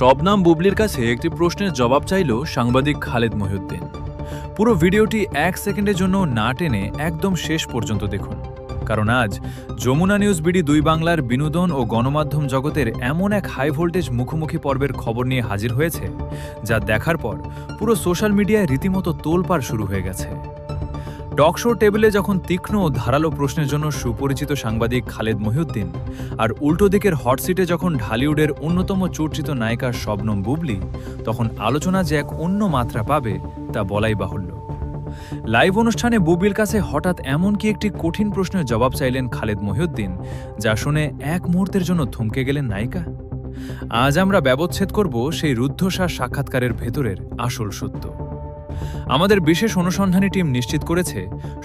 শবনম বুবলির কাছে একটি প্রশ্নের জবাব চাইল সাংবাদিক খালেদ মহিউদ্দিন। পুরো ভিডিওটি 1 সেকেন্ডের জন্য না টেনে একদম শেষ পর্যন্ত দেখুন, কারণ আজ যমুনা নিউজ বিডি 2 বাংলার বিনোদন ও গণমাধ্যম জগতের এমন এক হাই ভোল্টেজ মুখোমুখি পর্বের খবর নিয়ে হাজির হয়েছে, যা দেখার পর পুরো সোশ্যাল মিডিয়ায় রীতিমতো তোলপাড় শুরু হয়ে গেছে। টক শো টেবিলে যখন তীক্ষ্ণ ও ধারালো প্রশ্নের জন্য সুপরিচিত সাংবাদিক খালেদ মহিউদ্দিন, আর উল্টো দিকের হট সিটে যখন ঢালিউডের অন্যতম চর্চিত নায়িকা শবনম বুবলি, তখন আলোচনা যে এক অন্য মাত্রা পাবে তা বলাই বাহুল্য। লাইভ অনুষ্ঠানে বুবলির কাছে হঠাৎ এমন কি একটি কঠিন প্রশ্নের জবাব চাইলেন খালেদ মহিউদ্দিন, যা শুনে এক মুহূর্তের জন্য থমকে গেলেন নায়িকা। আজ আমরা ব্যবচ্ছেদ করব সেই রুদ্ধশ্বাস সাক্ষাৎকারের ভেতরের আসল সত্য। আমাদের বিশেষ অনুসন্ধানী টিম নিশ্চিত করেছে,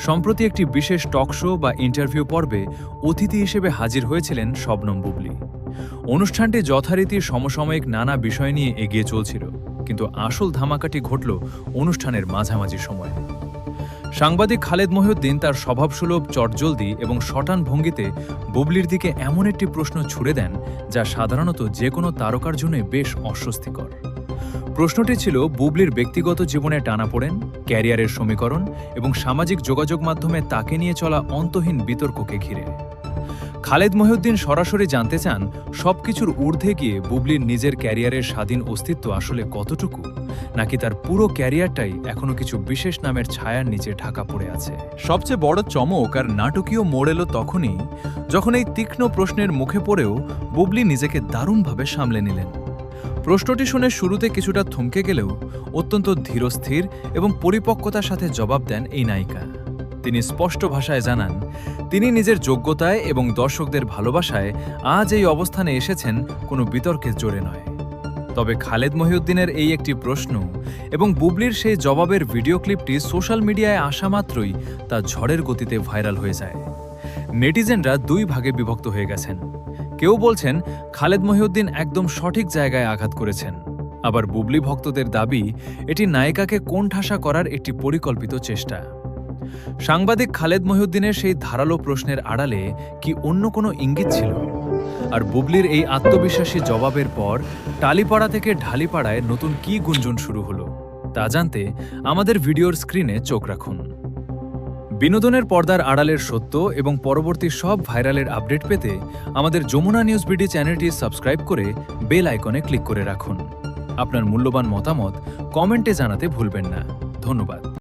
সম্প্রতি একটি বিশেষ টক শো বা ইন্টারভিউ পর্বে অতিথি হিসেবে হাজির হয়েছিলেন শবনম বুবলি। অনুষ্ঠানটি যথারীতি সমসাময়িক নানা বিষয় নিয়ে এগিয়ে চলছিল, কিন্তু আসল ধামাকাটি ঘটল অনুষ্ঠানের মাঝামাঝি সময়ে। সাংবাদিক খালেদ মহিউদ্দিন তার স্বভাবসুলভ চটজলদি এবং শটান ভঙ্গিতে বুবলির দিকে এমন একটি প্রশ্ন ছুড়ে দেন, যা সাধারণত যে কোনো তারকার জন্যই বেশ অস্বস্তিকর। প্রশ্নটি ছিল বুবলির ব্যক্তিগত জীবনে টানাপোড়েন, ক্যারিয়ারের সমীকরণ এবং সামাজিক যোগাযোগ মাধ্যমে তাকে নিয়ে চলা অন্তহীন বিতর্ককে ঘিরে। খালেদ মহিউদ্দিন সরাসরি জানতে চান, সবকিছুর ঊর্ধ্বে গিয়ে বুবলির নিজের ক্যারিয়ারের স্বাধীন অস্তিত্ব আসলে কতটুকু, নাকি তার পুরো ক্যারিয়ারটাই এখনো কিছু বিশেষ নামের ছায়ার নিচে ঢাকা পড়ে আছে। সবচেয়ে বড় চমক আর নাটকীয় মোড় এলো তখনই, যখন এই তীক্ষ্ণ প্রশ্নের মুখে পড়েও বুবলি নিজেকে দারুণভাবে সামলে নিলেন। প্রশ্নটি শুনে শুরুতে কিছুটা থমকে গেলেও অত্যন্ত ধীরস্থির এবং পরিপক্কতার সাথে জবাব দেন এই নায়িকা। তিনি স্পষ্ট ভাষায় জানান, তিনি নিজের যোগ্যতায় এবং দর্শকদের ভালোবাসায় আজ এই অবস্থানে এসেছেন, কোনো বিতর্কের জোরে নয়। তবে খালেদ মহিউদ্দিনের এই একটি প্রশ্ন এবং বুবলির সেই জবাবের ভিডিও ক্লিপটি সোশ্যাল মিডিয়ায় আসা মাত্রই তা ঝড়ের গতিতে ভাইরাল হয়ে যায়। নেটিজেনরা 2 ভাগে বিভক্ত হয়ে গেছেন। কেউ বলছেন খালেদ মহিউদ্দিন একদম সঠিক জায়গায় আঘাত করেছেন, আবার বুবলি ভক্তদের দাবি এটি নায়িকাকে কোণঠাসা করার একটি পরিকল্পিত চেষ্টা। সাংবাদিক খালেদ মহিউদ্দিনের সেই ধারালো প্রশ্নের আড়ালে কি অন্য কোনো ইঙ্গিত ছিল? আর বুবলির এই আত্মবিশ্বাসী জবাবের পর টালিপাড়া থেকে ঢালিপাড়ায় নতুন কি গুঞ্জন শুরু হলো, তা জানতে আমাদের ভিডিওর স্ক্রিনে চোখ রাখুন। বিনোদনের পর্দার আড়ালের সত্য এবং পরবর্তী সব ভাইরালের আপডেট পেতে আমাদের যমুনা নিউজ বিডি চ্যানেলটি সাবস্ক্রাইব করে বেল আইকনে ক্লিক করে রাখুন। আপনার মূল্যবান মতামত কমেন্টে জানাতে ভুলবেন না। ধন্যবাদ।